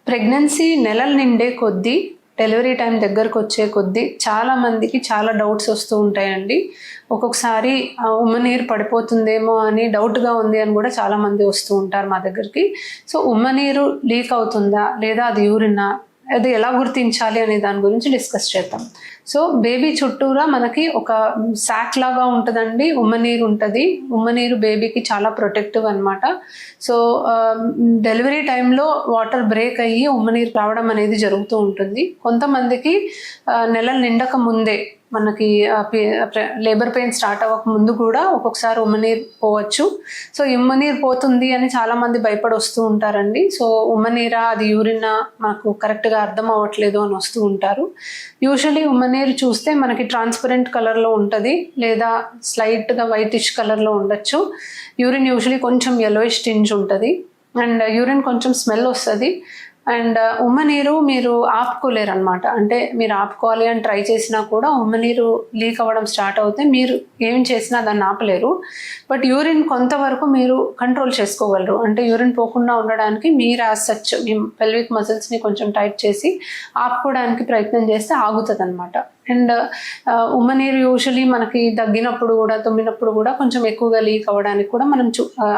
Pregnancy నెలలు నిండే కొద్దీ, డెలివరీ టైం దగ్గరకు వచ్చే కొద్దీ చాలా మందికి చాలా డౌట్స్ వస్తూ ఉంటాయండి. ఒక్కొక్కసారి ఉమ్మనీరు పడిపోతుందేమో అని డౌట్గా ఉంది అని కూడా చాలామంది వస్తూ ఉంటారు మా దగ్గరికి. సో ఉమ్మనీరు లీక్ అవుతుందా లేదా అది యూరినా, అది ఎలా గుర్తించాలి అనే దాని గురించి డిస్కస్ చేద్దాం. సో బేబీ చుట్టూరా మనకి ఒక శాక్ లాగా ఉంటుందండి, ఉమ్మనీరు ఉంటుంది. ఉమ్మనీరు బేబీకి చాలా ప్రొటెక్టివ్ అనమాట. సో డెలివరీ టైంలో వాటర్ బ్రేక్ అయ్యి ఉమ్మనీరు రావడం అనేది జరుగుతూ ఉంటుంది. కొంతమందికి నెలలు నిండక ముందే, మనకి లేబర్ పెయిన్ స్టార్ట్ అవ్వక ముందు కూడా ఒక్కొక్కసారి ఉమ్మనీరు పోవచ్చు. సో ఉమ్మనీరు పోతుంది అని చాలామంది భయపడి వస్తూ ఉంటారండి. సో ఉమ్మనీరా అది యూరినా మాకు కరెక్ట్గా అర్థం అవ్వట్లేదు అని వస్తూ ఉంటారు. యూజువలీ ఉమ్మనీరు చూస్తే మనకి ట్రాన్స్పరెంట్ కలర్లో ఉంటుంది, లేదా స్లైట్గా వైటిష్ కలర్లో ఉండొచ్చు. యూరిన్ యూజువలీ కొంచెం yellowish టింజ్ ఉంటుంది, అండ్ యూరిన్ కొంచెం స్మెల్ వస్తుంది. అండ్ ఉమ్మనీరు మీరు ఆపుకోలేరు అనమాట. అంటే మీరు ఆపుకోవాలి అని ట్రై చేసినా కూడా ఉమ్మనీరు లీక్ అవ్వడం స్టార్ట్ అవుతే మీరు ఏం చేసినా దాన్ని ఆపలేరు. బట్ యూరిన్ కొంతవరకు మీరు కంట్రోల్ చేసుకోగలరు. అంటే యూరిన్ పోకుండా ఉండడానికి మీరు యాజ్ సచ్ మీ పెల్విక్ మజిల్స్ని కొంచెం టైట్ చేసి ఆపుకోవడానికి ప్రయత్నం చేస్తే ఆగుతుంది అనమాట. అండ్ ఉమ్మనీరు యూజువలీ మనకి దగ్గినప్పుడు కూడా, తుమ్మినప్పుడు కూడా కొంచెం ఎక్కువగా లీక్ అవ్వడానికి కూడా మనం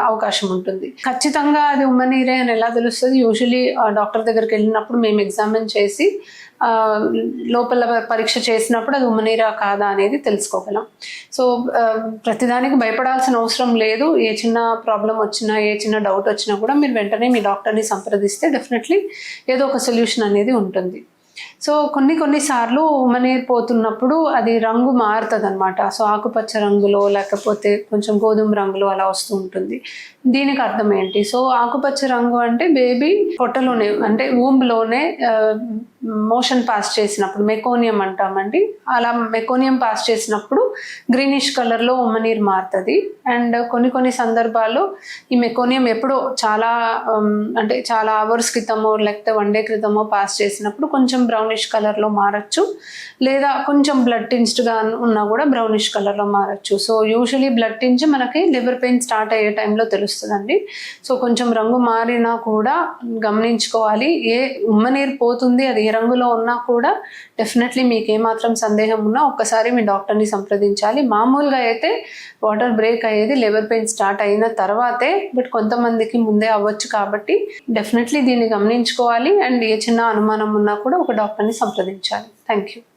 అవకాశం ఉంటుంది. ఖచ్చితంగా అది ఉమ్మనీరే అని ఎలా తెలుస్తుంది? యూజువలీ డాక్టర్ దగ్గరికి వెళ్ళినప్పుడు మేము ఎగ్జామిన్ చేసి లోపల పరీక్ష చేసినప్పుడు అది ఉమ్మనీరా కాదా అనేది తెలుసుకోగలం. సో ప్రతిదానికి భయపడాల్సిన అవసరం లేదు. ఏ చిన్న ప్రాబ్లం వచ్చినా, ఏ చిన్న డౌట్ వచ్చినా కూడా మీరు వెంటనే మీ డాక్టర్ని సంప్రదిస్తే డెఫినెట్లీ ఏదో ఒక సొల్యూషన్ అనేది ఉంటుంది. సో కొన్నిసార్లు ఉమ్మనీరు పోతున్నప్పుడు అది రంగు మారుతుంది అనమాట. సో ఆకుపచ్చ రంగులో లేకపోతే కొంచెం గోధుమ రంగులో అలా వస్తూ ఉంటుంది. దీనికి అర్థం ఏంటి? సో ఆకుపచ్చ రంగు అంటే బేబీ పొట్టలోనే, అంటే ఊంబ్లోనే మోషన్ పాస్ చేసినప్పుడు, మెకోనియం అంటామండి, అలా మెకోనియం పాస్ చేసినప్పుడు గ్రీనిష్ కలర్లో ఉమ్మనీరు మారుతుంది. అండ్ కొన్ని సందర్భాల్లో ఈ మెకోనియం ఎప్పుడో చాలా అవర్స్ క్రితమో లేకపోతే 1 day క్రితమో పాస్ చేసినప్పుడు కొంచెం బ్రౌనిష్ కలర్లో మారచ్చు, లేదా కొంచెం బ్లడ్ టింజ్డ్గా ఉన్నా కూడా బ్రౌనిష్ కలర్లో మారచ్చు. సో యూజువలీ బ్లడ్ టింజ్ మనకి లివర్ పెయిన్ స్టార్ట్ అయ్యే టైంలో తెలుస్తుందండి. సో కొంచెం రంగు మారినా కూడా గమనించుకోవాలి. ఏ ఉమ్మనీరు పోతుంది, అది ఏ రంగులో ఉన్నా కూడా డెఫినెట్లీ మీకు ఏమాత్రం సందేహం ఉన్నా ఒక్కసారి మీ డాక్టర్ని సంప్రదించాలి. మామూలుగా అయితే వాటర్ బ్రేక్ అయ్యేది లేబర్ పెయిన్ స్టార్ట్ అయిన తర్వాతే, బట్ కొంతమందికి ముందే అవ్వచ్చు. కాబట్టి డెఫినెట్లీ దీన్ని గమనించుకోవాలి. అండ్ ఏ చిన్న అనుమానం ఉన్నా కూడా ఒక డాక్టర్ని సంప్రదించాలి. Thank you.